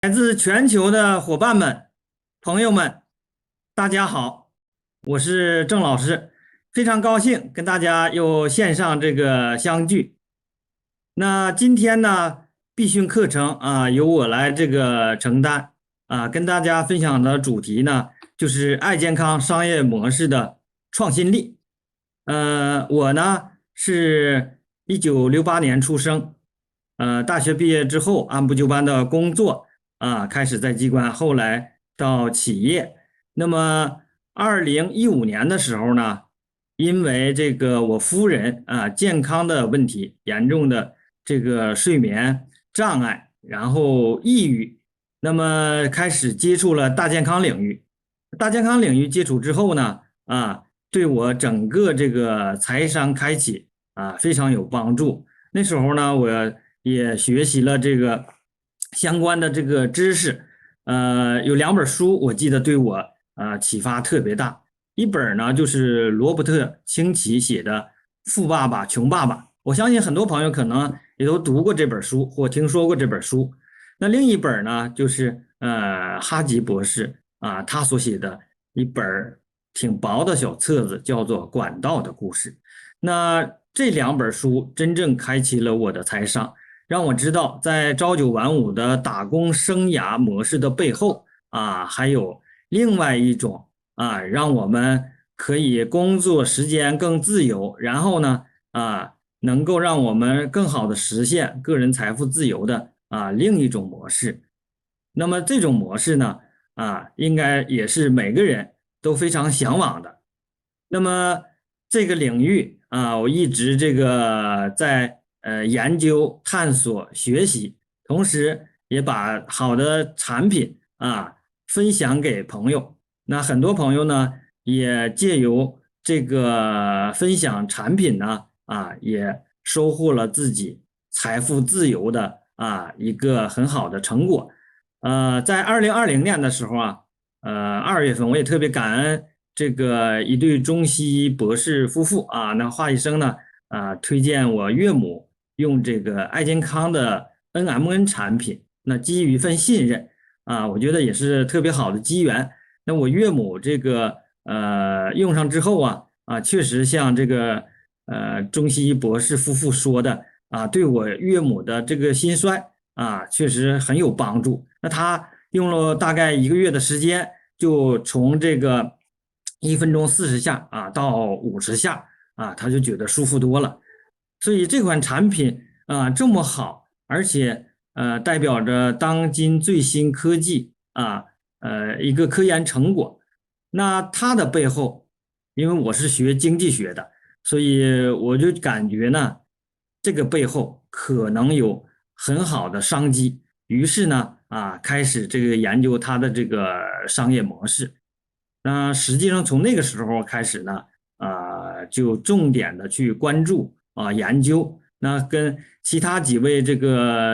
来自全球的伙伴们、朋友们，大家好，我是郑老师，非常高兴跟大家又线上相聚。那今天呢，必训课程由我来承担跟大家分享的主题呢，就是爱健康商业模式的创新力。我呢是1968年出生，大学毕业之后按部就班的工作。开始在机关，后来到企业。那么2015年的时候呢，因为我夫人健康的问题，严重的睡眠障碍，然后抑郁，那么开始接触了大健康领域。大健康领域接触之后呢，对我整个财商开启非常有帮助。那时候呢，我也学习了相关的知识，有两本书我记得对我启发特别大。一本呢就是罗伯特清崎写的《富爸爸穷爸爸》，我相信很多朋友可能也都读过这本书或听说过这本书。那另一本呢就是哈吉博士他所写的一本挺薄的小册子，叫做《管道的故事》。那这两本书真正开启了我的财商，让我知道在朝九晚五的打工生涯模式的背后还有另外一种让我们可以工作时间更自由，然后呢能够让我们更好的实现个人财富自由的另一种模式。那么这种模式呢应该也是每个人都非常向往的。那么这个领域我一直在研究、探索、学习，同时也把好的产品分享给朋友。那很多朋友呢也借由分享产品呢也收获了自己财富自由的一个很好的成果。在2020年的时候2月份我也特别感恩一对中西医博士夫妇那华医生呢推荐我岳母用爱健康的 NMN 产品，那基于一份信任我觉得也是特别好的机缘。那我岳母用上之后确实像中西医博士夫妇说的对我岳母的心衰确实很有帮助。那他用了大概1个月的时间，就从1分钟40下到50下他就觉得舒服多了。所以这款产品这么好，而且代表着当今最新科技一个科研成果。那它的背后，因为我是学经济学的，所以我就感觉呢，这个背后可能有很好的商机。于是呢开始研究它的商业模式。那实际上从那个时候开始呢就重点的去关注研究，那跟其他几位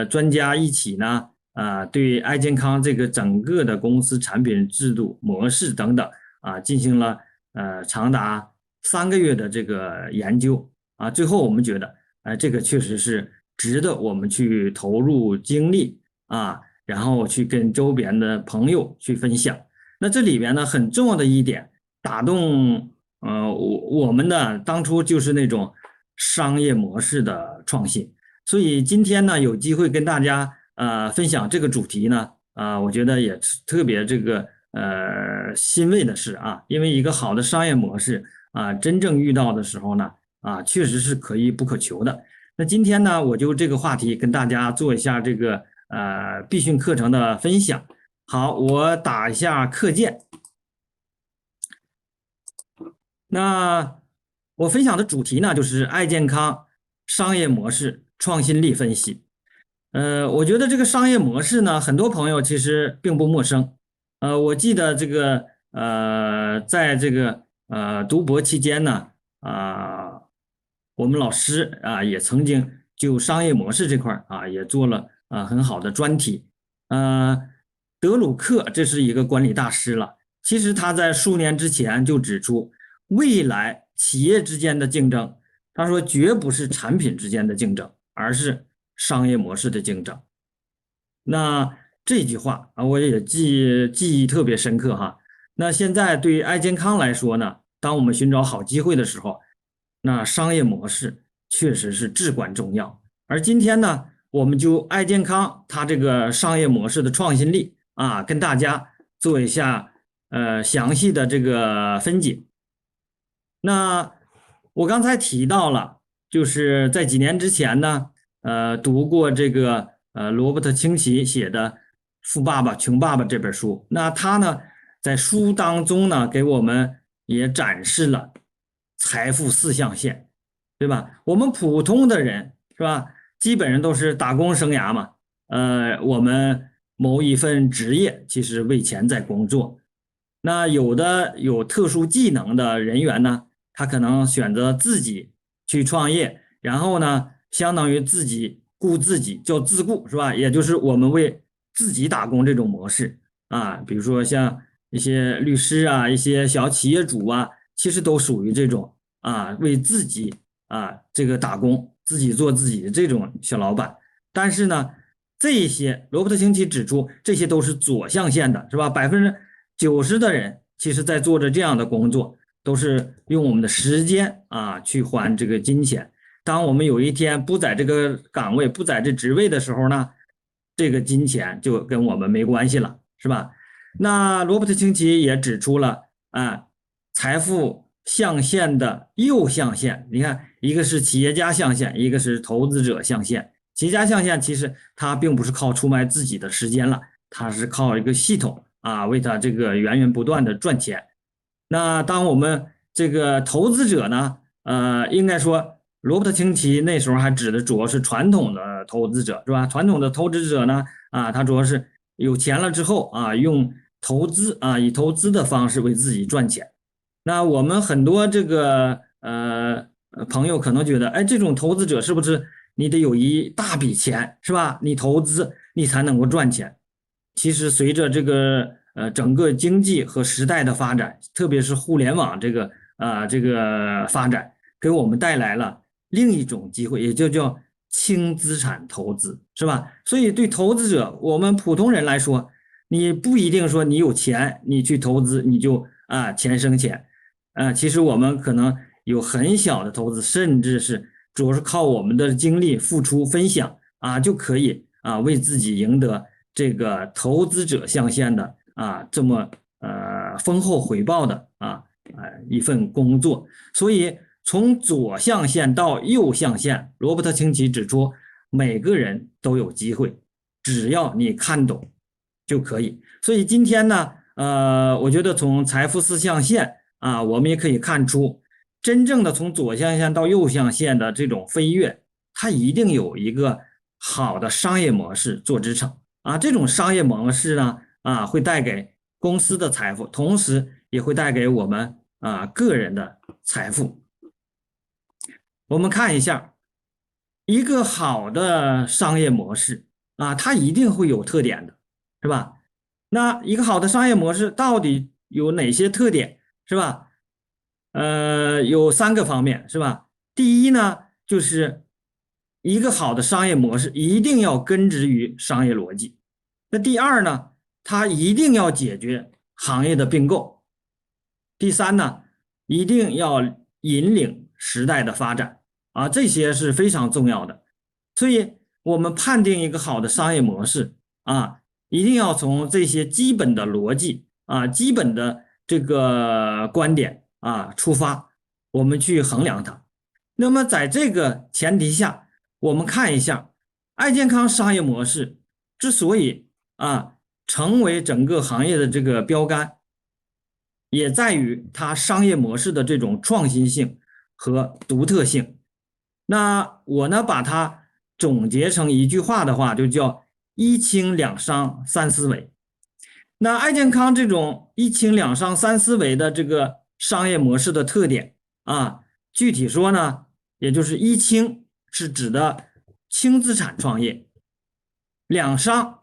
专家一起呢对爱健康整个的公司产品制度模式等等进行了长达3个月的研究最后我们觉得这个确实是值得我们去投入精力然后去跟周边的朋友去分享。那这里边呢很重要的一点打动我们的当初就是那种商业模式的创新。所以今天呢有机会跟大家分享这个主题呢我觉得也特别欣慰的是因为一个好的商业模式真正遇到的时候呢确实是可遇不可求的。那今天呢我就这个话题跟大家做一下必训课程的分享。好，我打一下课件。那我分享的主题呢就是爱健康商业模式创新力分析。我觉得这个商业模式呢，很多朋友其实并不陌生。我记得在读博期间呢，我们老师也曾经就商业模式这块也做了很好的专题。德鲁克这是一个管理大师了，其实他在数年之前就指出，未来企业之间的竞争，他说绝不是产品之间的竞争，而是商业模式的竞争。那这句话啊，我也记忆特别深刻哈。那现在对于爱健康来说呢，当我们寻找好机会的时候，那商业模式确实是至关重要。而今天呢，我们就爱健康它这个商业模式的创新力啊，跟大家做一下详细的这个分解。那我刚才提到了，就是在几年之前呢，读过这个罗伯特清崎写的《富爸爸穷爸爸》这本书。那他呢，在书当中呢，给我们也展示了财富四象限，对吧？我们普通的人是吧，基本上都是打工生涯嘛，我们某一份职业其实为钱在工作。那有的有特殊技能的人员呢，他可能选择自己去创业，然后呢，相当于自己雇自己，叫自雇是吧？也就是我们为自己打工这种模式啊，比如说像一些律师啊，一些小企业主啊，其实都属于这种啊，为自己啊这个打工，自己做自己的这种小老板。但是呢，这些罗伯特清崎指出，这些都是左象限的，是吧？90%的人其实在做着这样的工作，都是用我们的时间啊去换这个金钱。当我们有一天不在这个岗位、不在这职位的时候呢，这个金钱就跟我们没关系了，是吧？那罗伯特清崎也指出了啊，财富象限的右象限，你看，一个是企业家象限，一个是投资者象限。企业家象限其实它并不是靠出卖自己的时间了，它是靠一个系统啊，为它这个源源不断的赚钱。那当我们这个投资者呢，应该说罗伯特清崎那时候还指的主要是传统的投资者，是吧？传统的投资者呢，啊，他主要是有钱了之后啊，用投资啊，以投资的方式为自己赚钱。那我们很多这个朋友可能觉得，哎，这种投资者是不是你得有一大笔钱，是吧？你投资你才能够赚钱。其实随着这个整个经济和时代的发展，特别是互联网这个发展，给我们带来了另一种机会，也就叫轻资产投资，是吧？所以对投资者，我们普通人来说，你不一定说你有钱，你去投资你就钱生钱，其实我们可能有很小的投资，甚至是主要是靠我们的精力付出分享就可以为自己赢得这个投资者象限的这么丰厚回报的一份工作。所以从左象限到右象限，罗伯特清崎指出，每个人都有机会，只要你看懂就可以。所以今天呢，我觉得从财富四象限我们也可以看出，真正的从左象限到右象限的这种飞跃，它一定有一个好的商业模式做支撑这种商业模式呢会带给公司的财富，同时也会带给我们个人的财富。我们看一下一个好的商业模式它一定会有特点的，是吧？那一个好的商业模式到底有哪些特点，是吧？有3个方面，是吧？第一呢，就是一个好的商业模式一定要根植于商业逻辑。那第二呢，它一定要解决行业的并购。第三呢，一定要引领时代的发展这些是非常重要的。所以我们判定一个好的商业模式一定要从这些基本的逻辑基本的这个观点出发，我们去衡量它。那么在这个前提下，我们看一下爱健康商业模式之所以成为整个行业的这个标杆，也在于它商业模式的这种创新性和独特性。那我呢，把它总结成一句话的话，就叫一清两商三思维。那爱健康这种一清两商三思维的这个商业模式的特点具体说呢，也就是一清是指的轻资产创业，两商，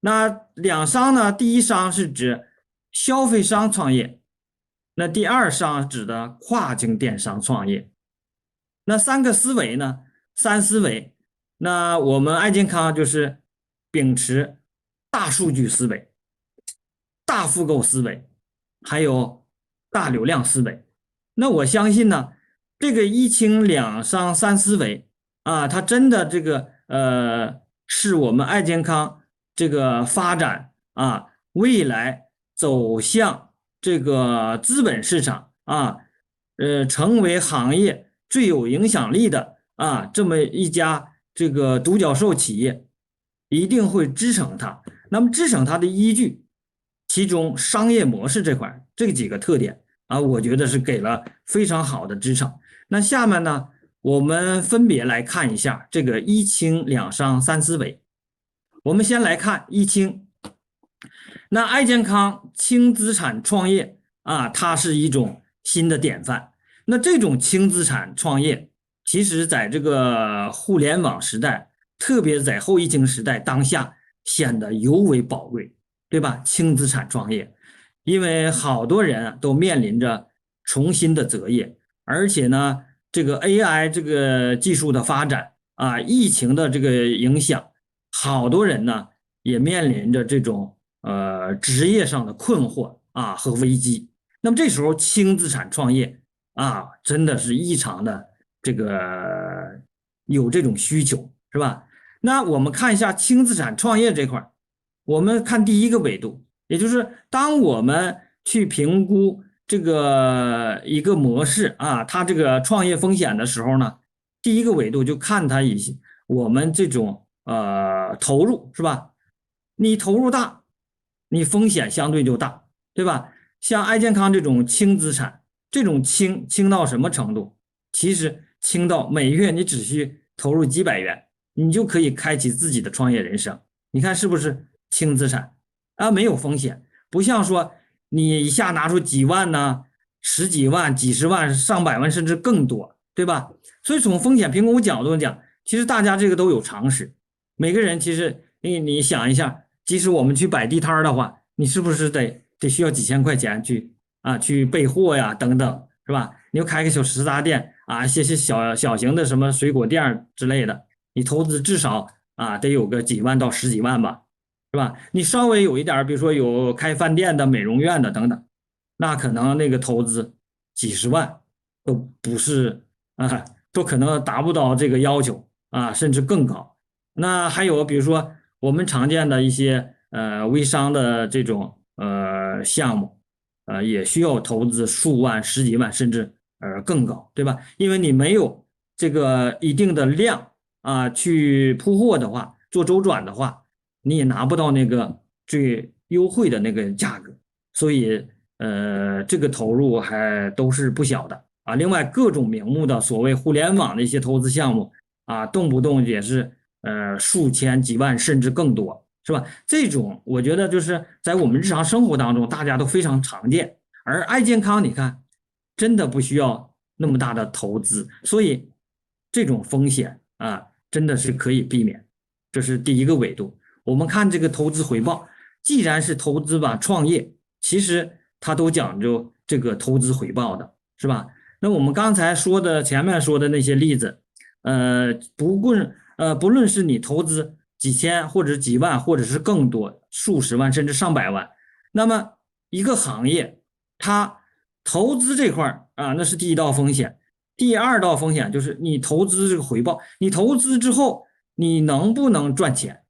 那两商呢，第一商是指消费商创业，那第二商指的跨境电商创业。那3个思维呢，三思维，那我们爱健康就是秉持大数据思维、大复购思维，还有大流量思维。那我相信呢，这个一清两商三思维啊，它真的这个是我们爱健康这个发展啊，未来走向这个资本市场啊，成为行业最有影响力的啊这么一家这个独角兽企业，一定会支撑它。那么支撑它的依据，其中商业模式这块这几个特点啊，我觉得是给了非常好的支撑。那下面呢，我们分别来看一下这个一清两商三思维。我们先来看一清，那爱健康轻资产创业啊，它是一种新的典范。那这种轻资产创业，其实在这个互联网时代，特别在后疫情时代当下显得尤为宝贵，对吧？轻资产创业，因为好多人都面临着重新的择业，而且呢，这个 AI 这个技术的发展啊，疫情的这个影响，好多人呢也面临着这种职业上的困惑啊和危机。那么这时候轻资产创业啊，真的是异常的这个有这种需求，是吧？那我们看一下轻资产创业这块，我们看第一个维度，也就是当我们去评估这个一个模式啊，它这个创业风险的时候呢，第一个维度就看它一些我们这种投入，是吧？你投入大，你风险相对就大，对吧？像爱健康这种轻资产，这种轻到什么程度？其实轻到每月你只需投入几百元，你就可以开启自己的创业人生。你看是不是轻资产啊？没有风险，不像说你一下拿出几万呢、十几万、几十万、上百万甚至更多，对吧？所以从风险评估角度讲，其实大家这个都有常识。每个人其实你想一下，即使我们去摆地摊的话，你是不是得需要几千块钱去备货呀等等，是吧？你又开个小食杂店啊，些小型的什么水果店之类的，你投资至少啊得有个几万到十几万吧，是吧？你稍微有一点，比如说有开饭店的、美容院的等等，那可能那个投资几十万都不是啊，都可能达不到这个要求啊，甚至更高。那还有比如说我们常见的一些微商的这种项目，也需要投资数万、十几万，甚至更高，对吧？因为你没有这个一定的量啊去铺货的话，做周转的话，你也拿不到那个最优惠的那个价格，所以这个投入还都是不小的啊。另外，各种名目的所谓互联网的一些投资项目啊，动不动也是数千几万甚至更多，是吧？这种我觉得就是在我们日常生活当中大家都非常常见，而爱健康你看真的不需要那么大的投资，所以这种风险啊真的是可以避免，这是第一个维度。我们看这个投资回报，既然是投资吧创业，其实它都讲究这个投资回报的，是吧？那我们刚才说的前面说的那些例子，不论是你投资几千或者几万，或者是更多数十万甚至上百万，那么一个行业它投资这块啊，那是第一道风险。第二道风险就是你投资这个回报，你投资之后你能不能赚钱，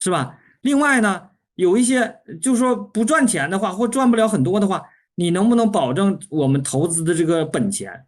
是吧？另外呢，有一些就是说不赚钱的话，或赚不了很多的话，你能不能保证我们投资的这个本钱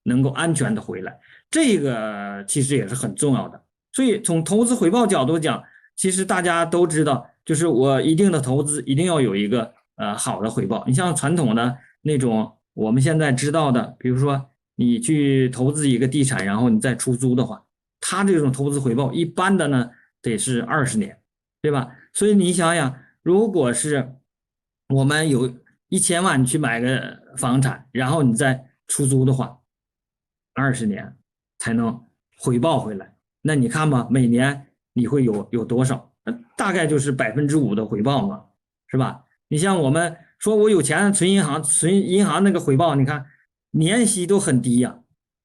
能够安全的回来？这个其实也是很重要的。所以从投资回报角度讲，其实大家都知道，就是我一定的投资一定要有一个好的回报。你像传统的那种我们现在知道的，比如说你去投资一个地产，然后你再出租的话，它这种投资回报一般的呢得是20年。对吧？所以你想想，如果是我们有1000万去买个房产，然后你再出租的话，20年才能回报回来。那你看吧，每年你会有多少？大概就是5%的回报嘛，是吧？你像我们说我有钱存银行，存银行那个回报，你看年息都很低呀，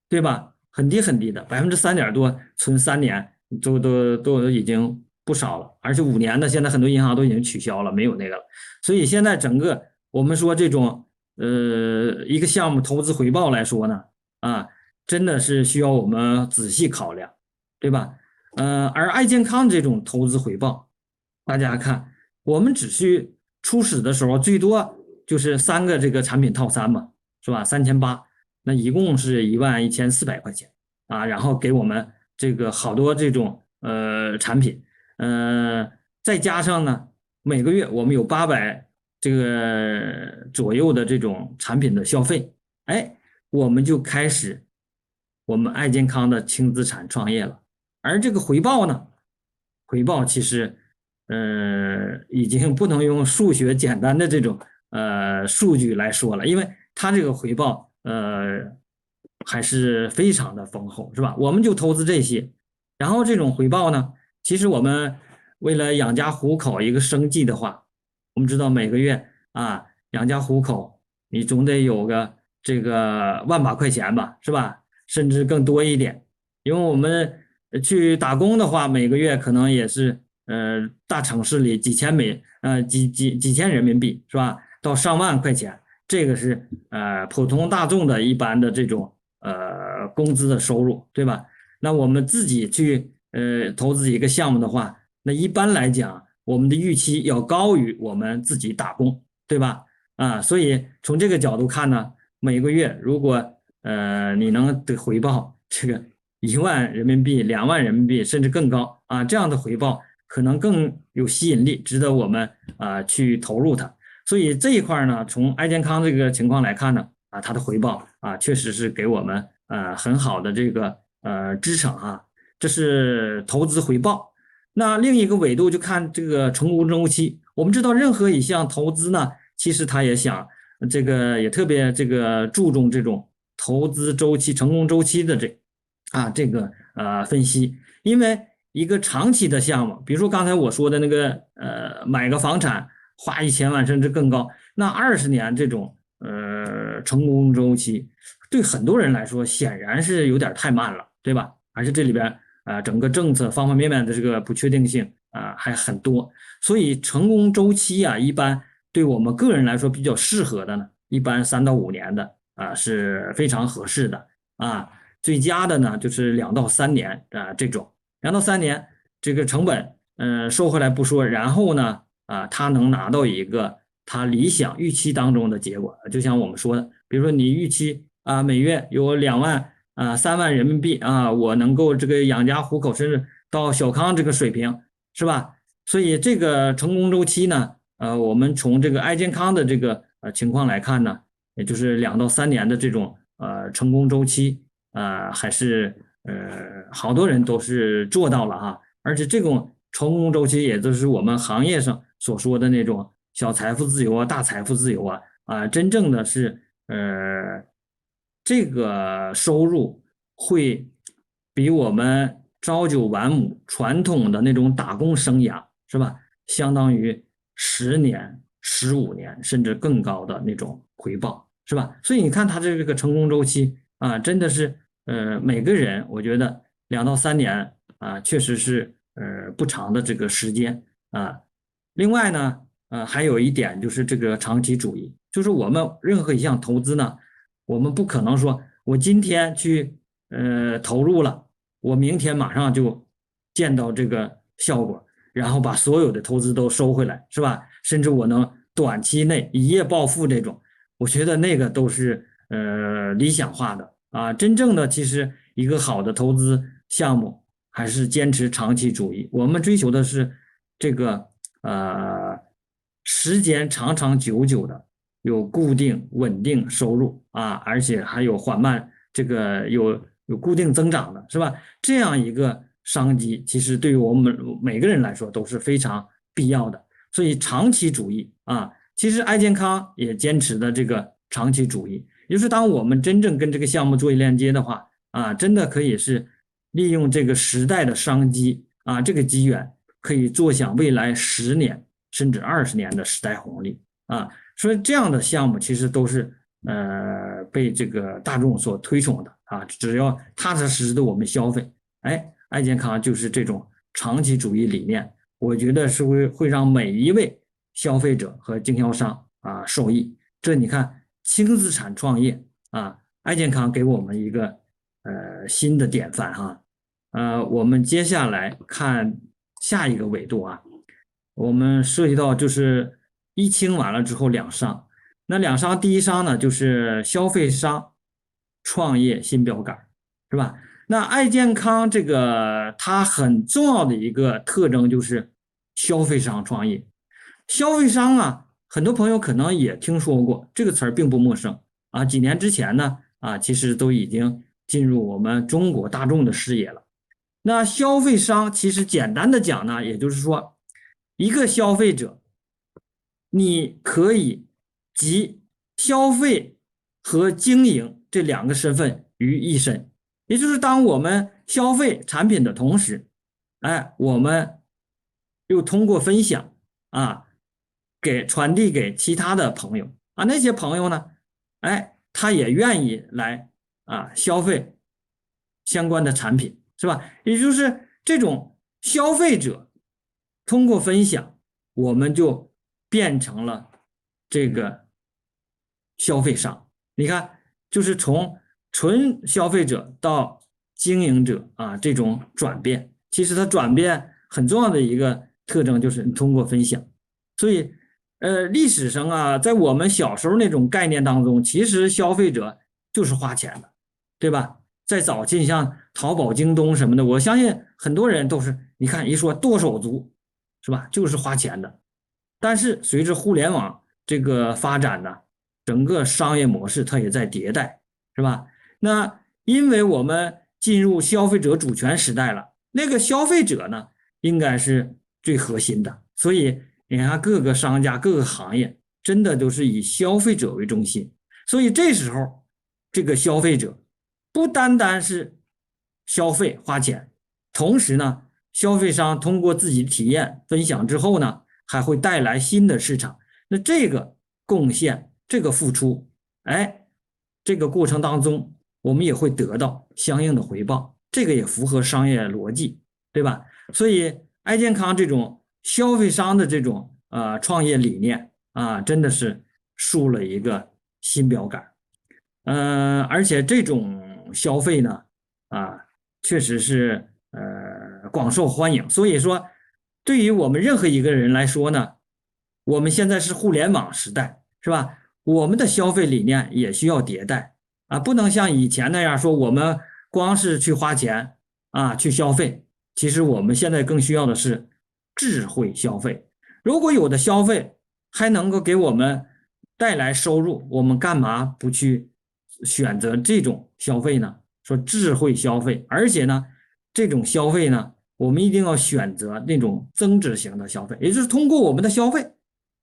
对吧？很低很低的，3%多，存3年都已经不少了，而且5年的现在很多银行都已经取消了，没有那个了。所以现在整个我们说这种一个项目投资回报来说呢，真的是需要我们仔细考量，对吧？而爱健康这种投资回报，大家看，我们只需初始的时候最多就是3个这个产品套餐嘛，是吧？3800，那一共是11400块钱然后给我们这个好多这种产品，再加上呢，每个月我们有800这个左右的这种产品的消费，我们就开始我们爱健康的轻资产创业了。而这个回报呢，回报其实已经不能用数学简单的这种数据来说了，因为它这个回报还是非常的丰厚，是吧？我们就投资这些，然后这种回报呢，其实我们为了养家糊口一个生计的话，我们知道每个月养家糊口，你总得有个这个万把块钱吧，是吧？甚至更多一点，因为我们去打工的话，每个月可能也是大城市里几千人民币是吧？到上万块钱，这个是普通大众的一般的这种工资的收入，对吧？那我们自己去投资一个项目的话，那一般来讲，我们的预期要高于我们自己打工，对吧？所以从这个角度看呢，每个月如果你能得回报这个1万人民币、2万人民币，甚至更高这样的回报可能更有吸引力，值得我们去投入它。所以这一块呢，从爱健康这个情况来看呢，它的回报确实是给我们很好的这个支撑这是投资回报。那另一个维度就看这个成功周期。我们知道，任何一项投资呢，其实它也想这个也特别这个注重这种投资周期、成功周期的这个分析，因为一个长期的项目，比如说刚才我说的那个买个房产花1000万甚至更高，那20年这种成功周期，对很多人来说显然是有点太慢了，对吧？而且这里边整个政策方方面面的这个不确定性还很多，所以成功周期一般对我们个人来说比较适合的呢，一般3到5年的是非常合适的最佳的呢就是2到3年这种2到3年这个成本收回来不说，然后呢他能拿到一个他理想预期当中的结果，就像我们说的，比如说你预期每月有2万3万人民币我能够这个养家糊口，甚至到小康这个水平，是吧？所以这个成功周期呢，我们从这个爱健康的这个情况来看呢，也就是2到3年的这种成功周期还是好多人都是做到了而且这种成功周期也就是我们行业上所说的那种小财富自由大财富自由真正的是这个收入会比我们朝九晚五传统的那种打工生涯是吧，相当于10年、15年甚至更高的那种回报，是吧？所以你看它这个成功周期真的是每个人我觉得2到3年确实是不长的这个时间另外呢还有一点就是这个长期主义，就是我们任何一项投资呢，我们不可能说我今天去投入了，我明天马上就见到这个效果，然后把所有的投资都收回来，是吧？甚至我能短期内一夜暴富这种，我觉得那个都是理想化的真正的其实一个好的投资项目还是坚持长期主义，我们追求的是这个时间长长久久的有固定稳定收入而且还有缓慢这个有固定增长的，是吧？这样一个商机，其实对于我们每个人来说都是非常必要的。所以长期主义其实爱健康也坚持的这个长期主义，也就是当我们真正跟这个项目做链接的话真的可以是利用这个时代的商机这个机缘，可以坐享未来10年甚至20年的时代红利所以这样的项目其实都是被这个大众所推崇的只要踏踏实实的我们消费，爱健康就是这种长期主义理念我觉得是会让每一位消费者和经销商受益。这你看轻资产创业爱健康给我们一个新的典范哈。我们接下来看下一个维度我们涉及到就是一清完了之后两商。那两商，第一商呢就是消费商创业新标杆，是吧？那爱健康这个它很重要的一个特征就是消费商创业。消费商很多朋友可能也听说过这个词儿，并不陌生几年之前呢其实都已经进入我们中国大众的视野了。那消费商其实简单的讲呢，也就是说一个消费者你可以集消费和经营这两个身份于一身，也就是当我们消费产品的同时，我们又通过分享传递给其他的朋友那些朋友呢，他也愿意来消费相关的产品，是吧？也就是这种消费者通过分享，我们就变成了这个消费商。你看，就是从纯消费者到经营者这种转变，其实它转变很重要的一个特征就是通过分享。所以历史上在我们小时候那种概念当中，其实消费者就是花钱的，对吧？在早期像淘宝、京东什么的，我相信很多人都是，你看一说剁手族，是吧？就是花钱的。但是随着互联网这个发展呢，整个商业模式它也在迭代，是吧？那因为我们进入消费者主权时代了，那个消费者呢，应该是最核心的。所以你看各个商家、各个行业真的都是以消费者为中心。所以这时候这个消费者不单单是消费花钱，同时呢，消费商通过自己的体验分享之后呢，还会带来新的市场。那这个贡献，这个付出，这个过程当中，我们也会得到相应的回报，这个也符合商业逻辑，对吧？所以爱健康这种消费商的这种创业理念真的是树了一个新标杆。而且这种消费呢确实是广受欢迎。所以说对于我们任何一个人来说呢，我们现在是互联网时代，是吧？我们的消费理念也需要迭代不能像以前那样说我们光是去花钱去消费。其实我们现在更需要的是智慧消费。如果有的消费还能够给我们带来收入，我们干嘛不去选择这种消费呢？说智慧消费，而且呢，这种消费呢，我们一定要选择那种增值型的消费，也就是通过我们的消费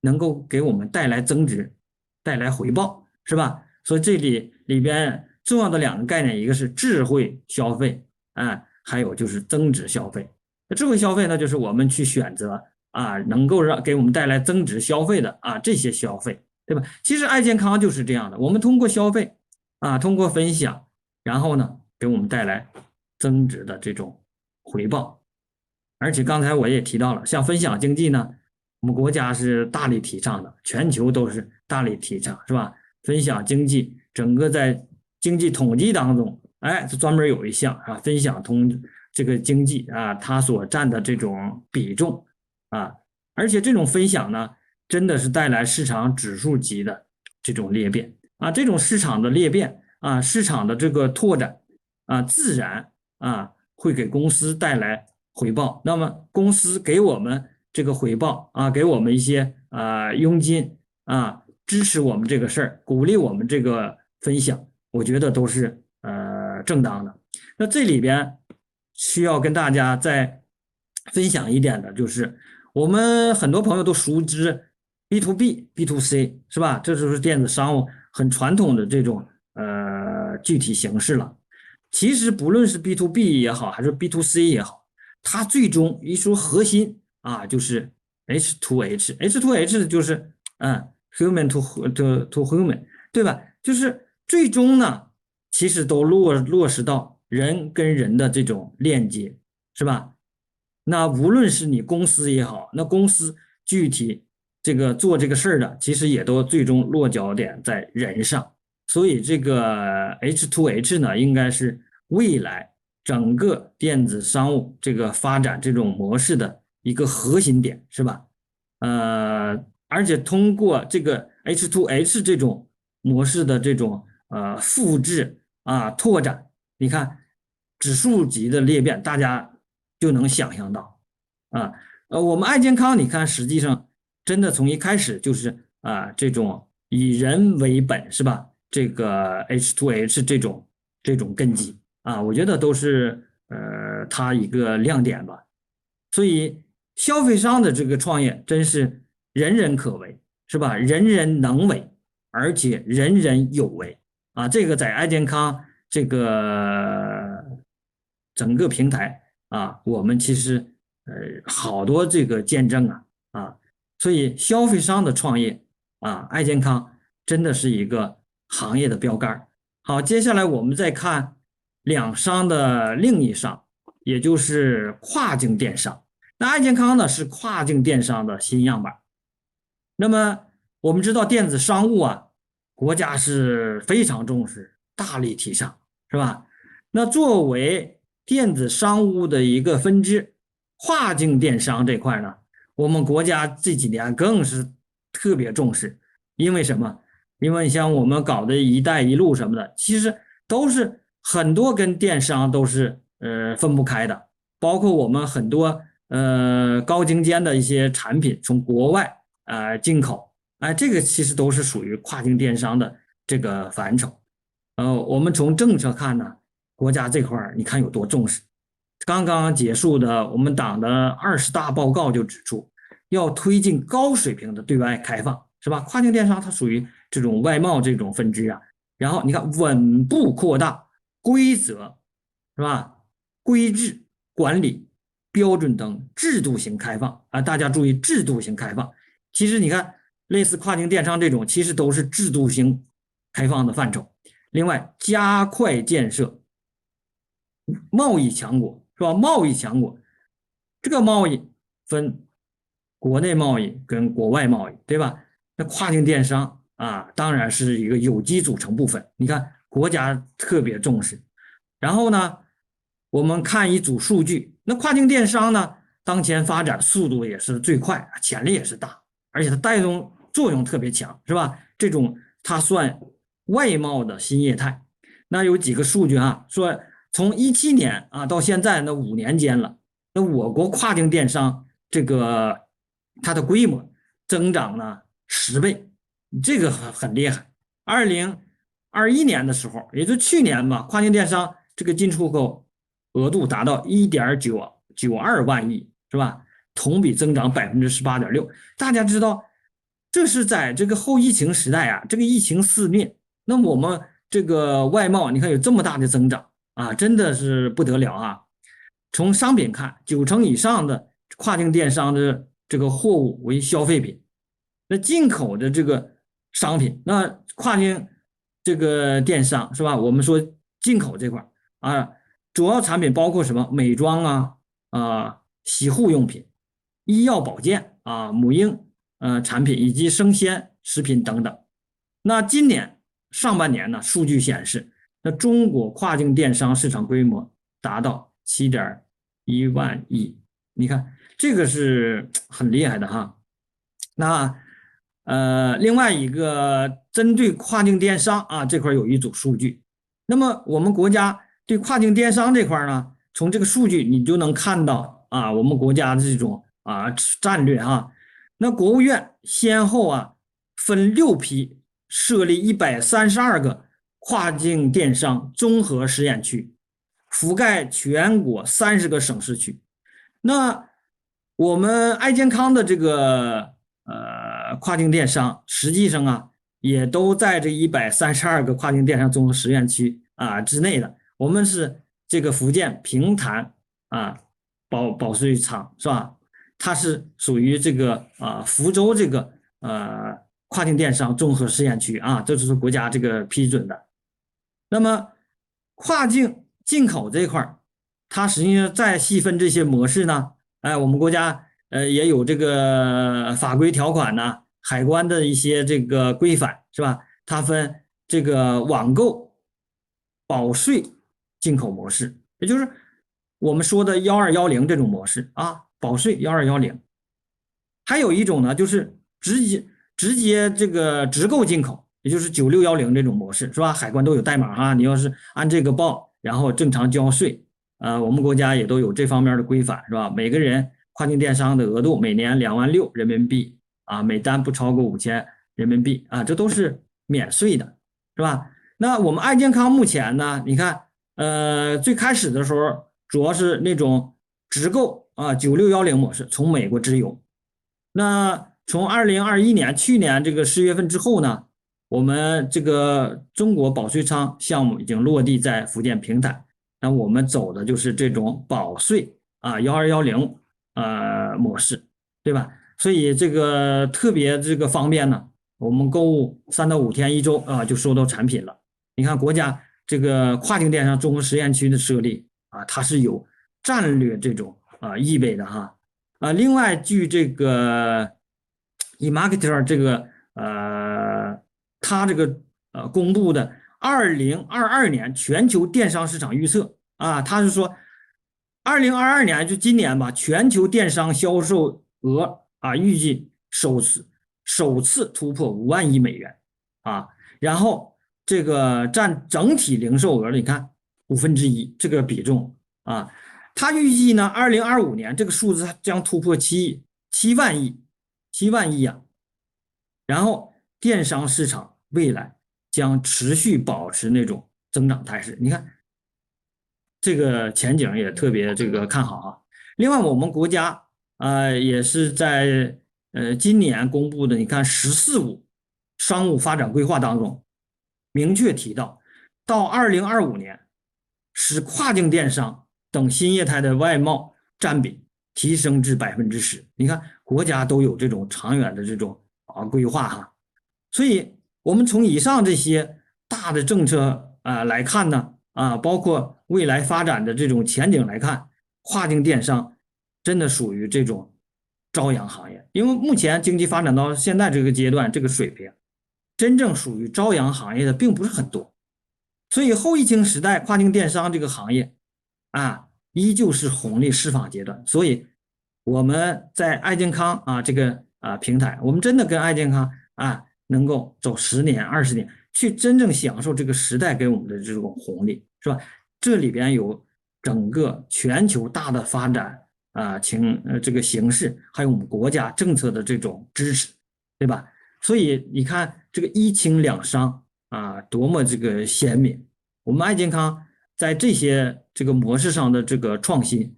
能够给我们带来增值，带来回报，是吧？所以这里边重要的两个概念，一个是智慧消费还有就是增值消费。智慧消费呢，就是我们去选择能够给我们带来增值消费的这些消费，对吧？其实爱健康就是这样的，我们通过消费通过分享，然后呢给我们带来增值的这种回报。而且刚才我也提到了，像分享经济呢，我们国家是大力提倡的，全球都是大力提倡，是吧？分享经济整个在经济统计当中专门有一项分享这个经济它所占的这种比重而且这种分享呢，真的是带来市场指数级的这种裂变这种市场的裂变市场的这个拓展自然会给公司带来回报。那么公司给我们这个回报给我们一些佣金支持我们这个事儿，鼓励我们这个分享，我觉得都是正当的。那这里边需要跟大家再分享一点的就是，我们很多朋友都熟知 B2B、B2C 是吧？这就是电子商务很传统的这种具体形式了。其实不论是 B2B 也好，还是 B2C 也好，它最终一说核心就是 H2H，H2H 就是human to human， 对吧？就是最终呢，其实都落实到人跟人的这种链接，是吧？那无论是你公司也好，那公司具体这个做这个事儿的，其实也都最终落脚点在人上。所以这个 H2H 呢，应该是未来整个电子商务这个发展这种模式的一个核心点，是吧？而且通过这个 H2H 这种模式的这种复制拓展，你看指数级的裂变，大家就能想象到啊。我们爱健康，你看实际上真的从一开始就是这种以人为本，是吧？这个 H2H 这种根基我觉得都是它一个亮点吧。所以消费商的这个创业真是人人可为，是吧？人人能为，而且人人有为这个在爱健康这个整个平台我们其实好多这个见证所以消费商的创业爱健康真的是一个行业的标杆。好，接下来我们再看两商的另一商，也就是跨境电商。那爱健康呢是跨境电商的新样板。那么我们知道电子商务国家是非常重视，大力提倡，是吧？那作为电子商务的一个分支，跨境电商这块呢，我们国家这几年更是特别重视。因为什么？因为像我们搞的一带一路什么的，其实都是很多跟电商都是分不开的，包括我们很多高精尖的一些产品从国外进口，这个其实都是属于跨境电商的这个范畴。我们从政策看呢，国家这块你看有多重视。刚刚结束的我们党的20大报告就指出，要推进高水平的对外开放，是吧？跨境电商它属于这种外贸这种分支然后你看稳步扩大规则，是吧？规制管理标准等制度型开放大家注意制度型开放。其实你看类似跨境电商这种，其实都是制度型开放的范畴。另外，加快建设贸易强国，是吧？贸易强国，这个贸易分国内贸易跟国外贸易，对吧？那跨境电商当然是一个有机组成部分。你看国家特别重视。然后呢，我们看一组数据，那跨境电商呢，当前发展速度也是最快，潜力也是大，而且它带动作用特别强，是吧？这种它算外贸的新业态。那有几个数据说从17年到现在那5年间了，那我国跨境电商这个它的规模增长呢10倍，这个很厉害。2021年的时候，也就去年吧，跨境电商这个进出口额度达到1.992万亿，是吧？同比增长18.6%。大家知道，这是在这个后疫情时代这个疫情肆虐，那我们这个外贸你看有这么大的增长真的是不得了从商品看，90%以上的跨境电商的这个货物为消费品，那进口的这个商品，那跨境这个电商是吧？我们说进口这块主要产品包括什么？美妆洗护用品、医药保健母婴产品以及生鲜食品等等。那今年上半年呢，数据显示，那中国跨境电商市场规模达到7.1万亿，你看这个是很厉害的那另外一个针对跨境电商这块有一组数据。那么我们国家对跨境电商这块呢，从这个数据你就能看到我们国家的这种战略那国务院先后分6批设立132个跨境电商综合实验区，覆盖全国30个省市区。那我们爱健康的这个跨境电商，实际上也都在这132个跨境电商综合实验区之内的。我们是这个福建平潭保税厂是吧？它是属于这个福州这个跨境电商综合试验区这就是国家这个批准的。那么跨境进口这块它实际上再细分这些模式呢，我们国家也有这个法规条款呢，海关的一些这个规范是吧？它分这个网购、保税、进口模式，也就是我们说的1210这种模式啊，保税1210。还有一种呢，就是直接这个直购进口，也就是9610这种模式，是吧？海关都有代码啊，你要是按这个报，然后正常交税，我们国家也都有这方面的规范，是吧？每个人跨境电商的额度每年26000人民币啊，每单不超过5000人民币啊，这都是免税的，是吧？那我们爱健康目前呢，你看，最开始的时候主要是那种直购啊9610模式，从美国直邮。那从2021年去年这个10月份之后呢，我们这个中国保税仓项目已经落地在福建平台，那我们走的就是这种保税啊1210模式，对吧？所以这个特别这个方便呢，我们购物3到5天1周啊就收到产品了。你看国家这个跨境电商综合实验区的设立啊，它是有战略这种意味的哈。另外，据这个 eMarketer 这个他这个公布的2022年全球电商市场预测啊，他是说2022年就今年吧，全球电商销售额啊预计首次突破5万亿美元啊，然后这个占整体零售额的你看1/5这个比重啊。他预计呢，2025年这个数字将突破7万亿，啊。然后电商市场未来将持续保持那种增长态势。你看这个前景也特别这个看好啊。另外，我们国家也是在今年公布的，你看“十四五”商务发展规划当中明确提到，到2025年使跨境电商等新业态的外贸占比提升至10%。你看国家都有这种长远的这种规划哈，所以我们从以上这些大的政策来看呢包括未来发展的这种前景来看，跨境电商真的属于这种朝阳行业，因为目前经济发展到现在这个阶段这个水平，真正属于朝阳行业的并不是很多。所以后疫情时代跨境电商这个行业依旧是红利释放阶段。所以我们在爱健康这个平台，我们真的跟爱健康能够走10年20年，去真正享受这个时代给我们的这种红利，是吧？这里边有整个全球大的发展这个形势，还有我们国家政策的这种支持，对吧？所以你看这个一清两伤多么这个鲜明。我们爱健康在这些这个模式上的这个创新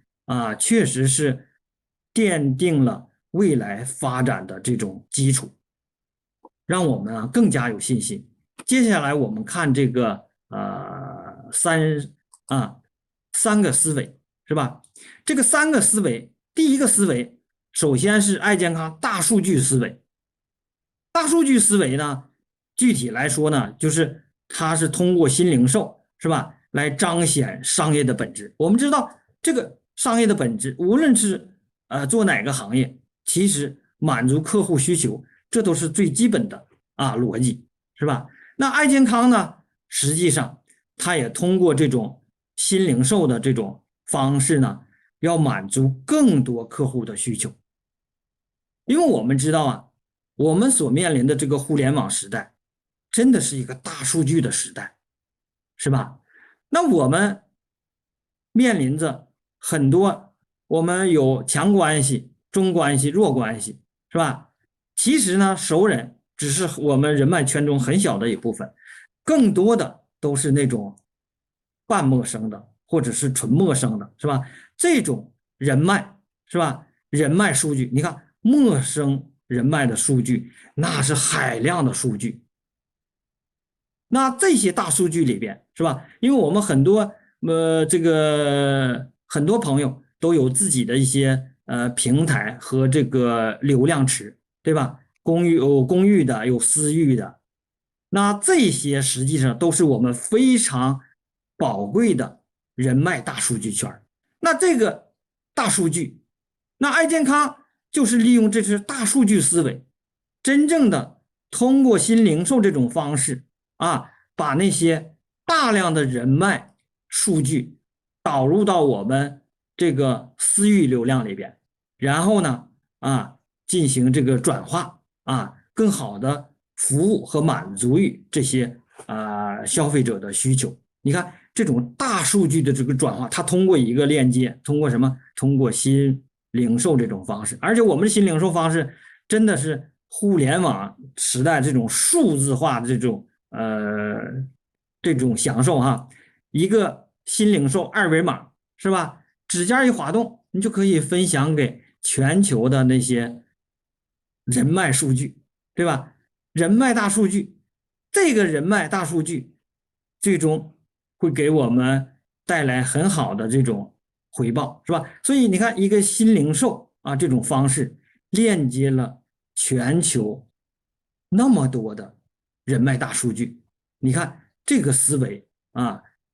确实是奠定了未来发展的这种基础，让我们更加有信心。接下来我们看这个三个思维，是吧？这个3个思维，第一个思维首先是爱健康大数据思维。大数据思维呢，具体来说呢，就是它是通过新零售，是吧，来彰显商业的本质。我们知道这个商业的本质，无论是做哪个行业，其实满足客户需求，这都是最基本的逻辑，是吧？那爱健康呢，实际上它也通过这种新零售的这种方式呢，要满足更多客户的需求。因为我们知道我们所面临的这个互联网时代，真的是一个大数据的时代，是吧？那我们面临着很多，我们有强关系、中关系、弱关系，是吧？其实呢，熟人只是我们人脉圈中很小的一部分，更多的都是那种半陌生的，或者是纯陌生的，是吧？这种人脉，是吧？人脉数据，你看陌生人脉的数据，那是海量的数据。那这些大数据里边，是吧？因为我们很多这个很多朋友都有自己的一些平台和这个流量池，对吧？有公域的，有私域的，那这些实际上都是我们非常宝贵的人脉大数据圈。那这个大数据那爱健康就是利用这是大数据思维，真正的通过新零售这种方式把那些大量的人脉数据导入到我们这个私域流量里边，然后呢进行这个转化更好的服务和满足于这些消费者的需求。你看这种大数据的这个转化，它通过一个链接，通过什么？通过新零售这种方式，而且我们的新零售方式真的是互联网时代这种数字化的这种享受一个新零售二维码是吧？指尖一滑动，你就可以分享给全球的那些人脉数据，对吧？人脉大数据，这个人脉大数据最终会给我们带来很好的这种回报，是吧？所以你看，一个新零售这种方式链接了全球那么多的人脉大数据，你看这个思维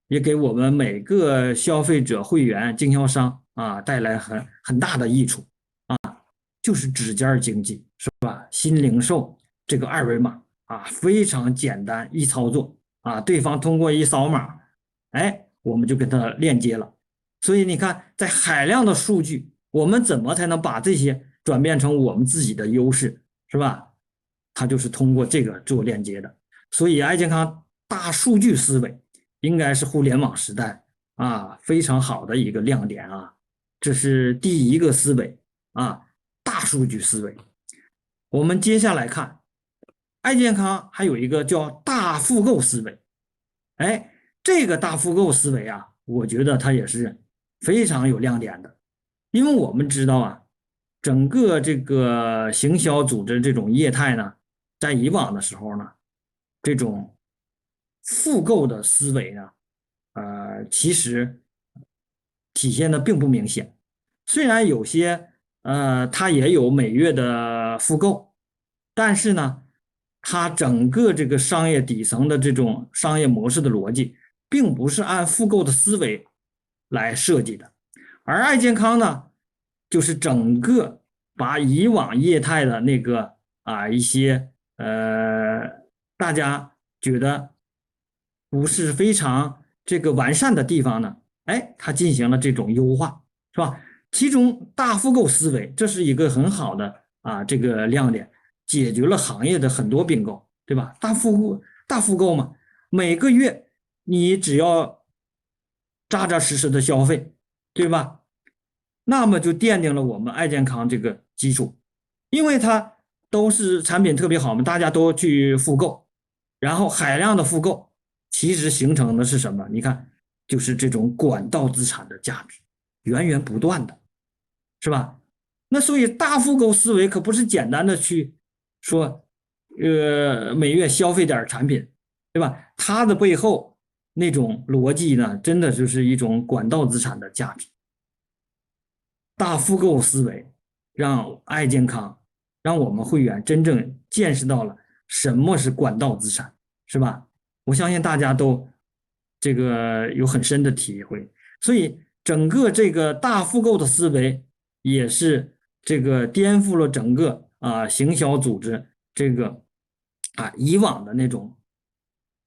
也给我们每个消费者、会员、经销商带来很大的益处就是指尖经济，是吧？新零售这个二维码非常简单易操作对方通过一扫码，我们就跟他链接了。所以你看，在海量的数据，我们怎么才能把这些转变成我们自己的优势，是吧？它就是通过这个做链接的。所以爱健康大数据思维应该是互联网时代非常好的一个亮点这是第一个思维大数据思维。我们接下来看爱健康还有一个叫大复购思维。这个大复购思维我觉得它也是非常有亮点的。因为我们知道整个这个行销组织这种业态呢，在以往的时候呢，这种复购的思维呢，其实体现的并不明显。虽然有些它也有每月的复购，但是呢，它整个这个商业底层的这种商业模式的逻辑，并不是按复购的思维来设计的。而爱健康呢，就是整个把以往业态的那个一些大家觉得不是非常这个完善的地方呢，它进行了这种优化，是吧？其中大复购思维，这是一个很好的这个亮点，解决了行业的很多并购，对吧？大复购嘛，每个月你只要扎扎实实的消费，对吧？那么就奠定了我们爱健康这个基础，因为它都是产品特别好嘛，大家都去复购，然后海量的复购，其实形成的是什么？你看，就是这种管道资产的价值，源源不断的，是吧？那所以大复购思维可不是简单的去说，每月消费点产品，对吧？它的背后那种逻辑呢，真的就是一种管道资产的价值。大复购思维让爱健康，让我们会员真正见识到了什么是管道资产，是吧？我相信大家都这个有很深的体会，所以整个这个大复购的思维也是这个颠覆了整个行销组织这个以往的那种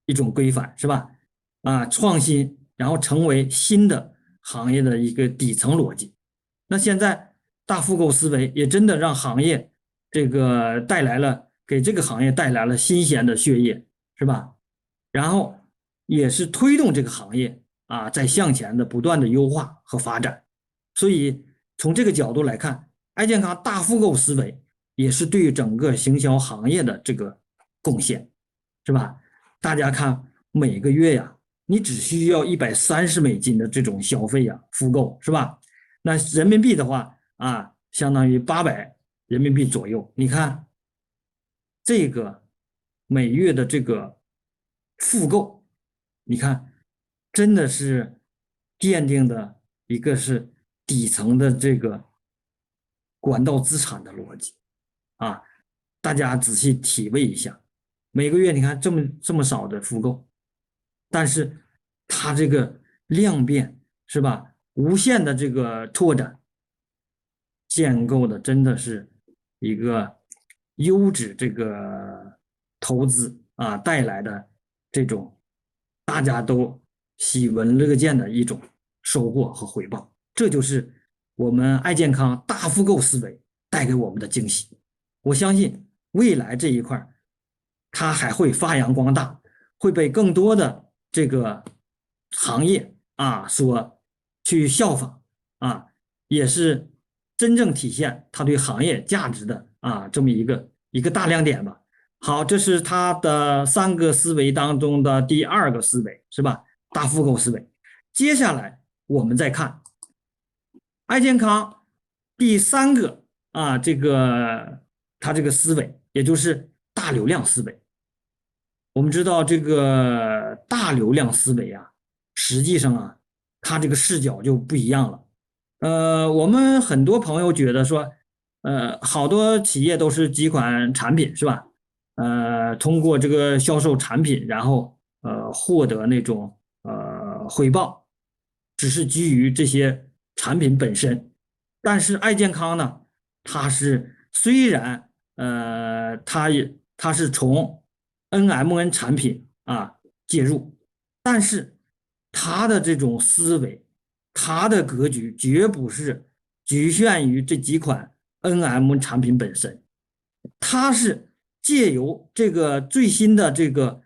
一种规范，是吧？创新，然后成为新的行业的一个底层逻辑。那现在大复购思维也真的让行业这个给这个行业带来了新鲜的血液，是吧？然后也是推动这个行业在向前的不断的优化和发展。所以从这个角度来看，爱健康大复购思维也是对整个行销行业的这个贡献，是吧？大家看每个月你只需要$130的这种消费复购，是吧？那人民币的话相当于800人民币左右。你看这个每月的这个复购，你看真的是奠定的一个是底层的这个管道资产的逻辑大家仔细体味一下，每个月你看这么少的复购，但是它这个量变是吧？无限的这个拓展，建构的真的是一个优质这个投资啊带来的这种大家都喜闻乐见的一种收获和回报。这就是我们爱健康大复购思维带给我们的惊喜。我相信未来这一块它还会发扬光大，会被更多的这个行业啊所去效仿啊，也是真正体现它对行业价值的啊这么一个大亮点吧。好，这是它的3个思维当中的第2个思维，是吧？大复购思维。接下来我们再看爱健康第3个啊，它这个思维，也就是大流量思维。我们知道这个大流量思维啊，实际上啊，它这个视角就不一样了。我们很多朋友觉得说，好多企业都是几款产品是吧？通过这个销售产品，然后获得那种回报，只是基于这些产品本身。但是爱健康呢，它是虽然它是从 NMN 产品啊介入，但是它的这种思维，它的格局绝不是局限于这几款 NM 产品本身，它是借由这个最新的这个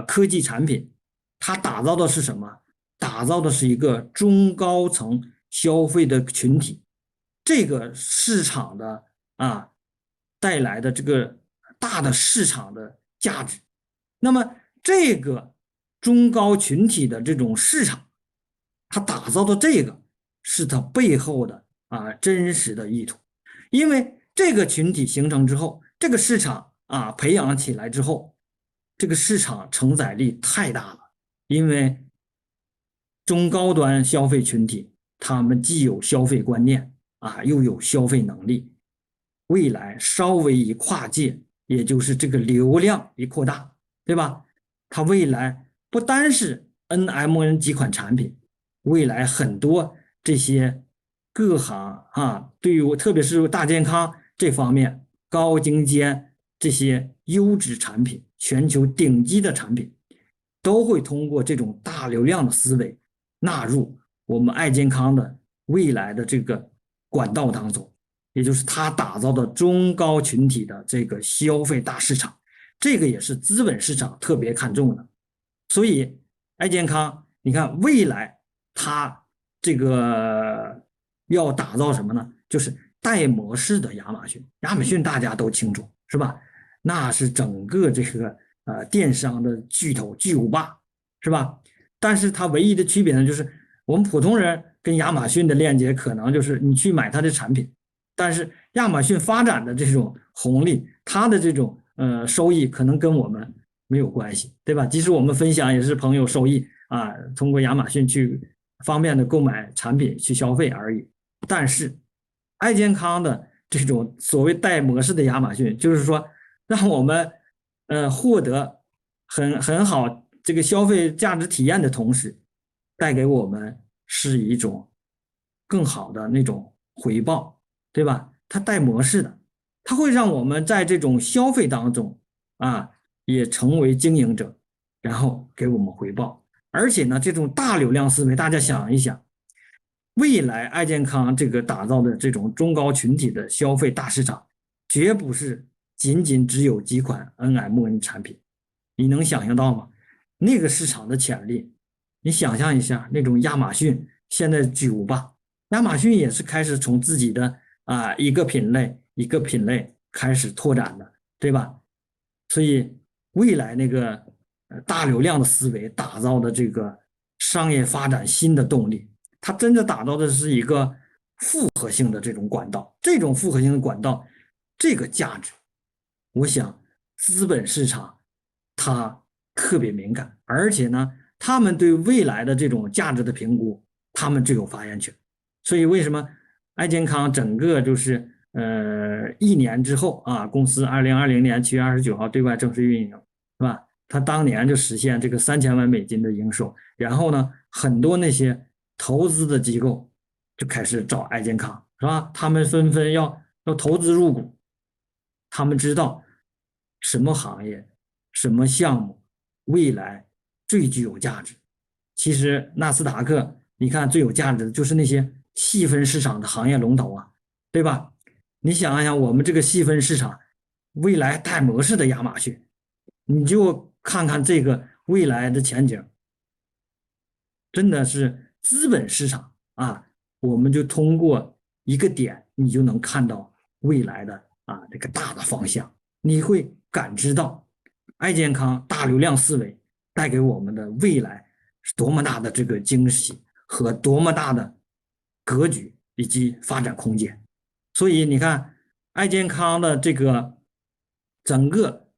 科技产品，它打造的是什么？打造的是一个中高层消费的群体，这个市场的啊带来的这个大的市场的价值。那么这个中高群体的这种市场，它打造的这个是它背后的真实的意图，因为这个群体形成之后，这个市场培养起来之后，这个市场承载力太大了，因为中高端消费群体，他们既有消费观念又有消费能力，未来稍微一跨界，也就是这个流量一扩大，对吧？它未来不单是 NMN 几款产品，未来很多这些各行对于特别是大健康这方面高精尖这些优质产品，全球顶级的产品，都会通过这种大流量的思维纳入我们爱健康的未来的这个管道当中，也就是它打造的中高群体的这个消费大市场，这个也是资本市场特别看重的。所以爱健康，你看未来它这个要打造什么呢？就是带模式的亚马逊。亚马逊大家都清楚是吧？那是整个这个电商的巨头巨无霸是吧？但是它唯一的区别呢，就是我们普通人跟亚马逊的链接可能就是你去买它的产品，但是亚马逊发展的这种红利，它的这种收益可能跟我们没有关系，对吧？即使我们分享也是朋友收益通过亚马逊去方便的购买产品去消费而已。但是爱健康的这种所谓带模式的亚马逊，就是说让我们获得很好这个消费价值体验的同时，带给我们是一种更好的那种回报，对吧？它带模式的，它会让我们在这种消费当中也成为经营者，然后给我们回报。而且呢，这种大流量思维，大家想一想，未来爱健康这个打造的这种中高群体的消费大市场，绝不是仅仅只有几款 NMN 产品。你能想象到吗？那个市场的潜力，你想象一下，那种亚马逊现在巨无霸，亚马逊也是开始从自己的一个品类一个品类开始拓展的，对吧？所以未来那个大流量的思维打造的这个商业发展新的动力，它真的打造的是一个复合性的这种管道，这种复合性的管道，这个价值，我想资本市场它特别敏感，而且呢，他们对未来的这种价值的评估，他们最有发言权。所以为什么爱健康整个就是1年之后公司2020年7月29号对外正式运营，是吧？他当年就实现这个3000万美金的营收，然后呢，很多那些投资的机构就开始找爱健康，是吧？他们纷纷要投资入股，他们知道什么行业、什么项目未来最具有价值。其实纳斯达克，你看最有价值的就是那些细分市场的行业龙头啊，对吧？你想一想，我们这个细分市场，未来带模式的亚马逊，你就看看这个未来的前景，真的是资本市场啊，我们就通过一个点，你就能看到未来的这个大的方向，你会感知到爱健康大流量思维带给我们的未来是多么大的这个惊喜和多么大的格局以及发展空间。所以你看，爱健康的这个整个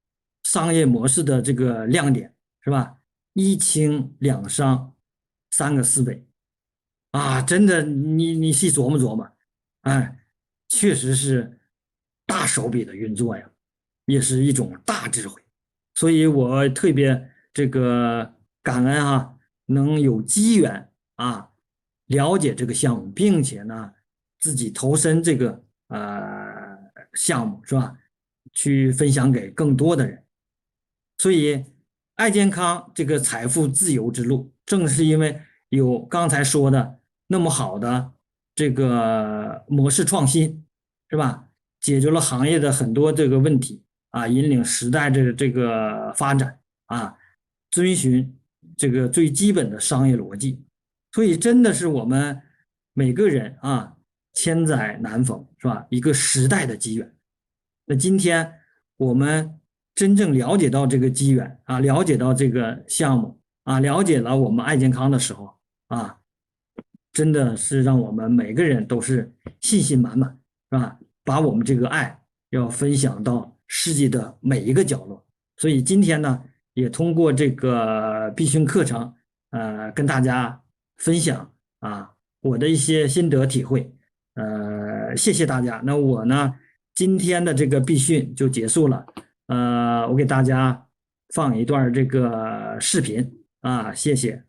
商业模式的这个亮点是吧？一轻两商三个思维啊，真的，你细琢磨琢磨，哎，确实是大手笔的运作呀，也是一种大智慧。所以我特别这个感恩能有机缘了解这个项目，并且呢自己投身这个项目是吧？去分享给更多的人。所以，爱健康这个财富自由之路，正是因为有刚才说的那么好的这个模式创新，是吧？解决了行业的很多这个问题引领时代这个发展遵循这个最基本的商业逻辑。所以，真的是我们每个人千载难逢，是吧？一个时代的机缘。那今天我们真正了解到这个机缘了解到这个项目了解了我们爱健康的时候真的是让我们每个人都是信心满满，是吧？把我们这个爱要分享到世界的每一个角落。所以今天呢，也通过这个必训课程，跟大家分享我的一些心得体会，谢谢大家。那我呢，今天的这个必训就结束了，我给大家放一段这个视频谢谢。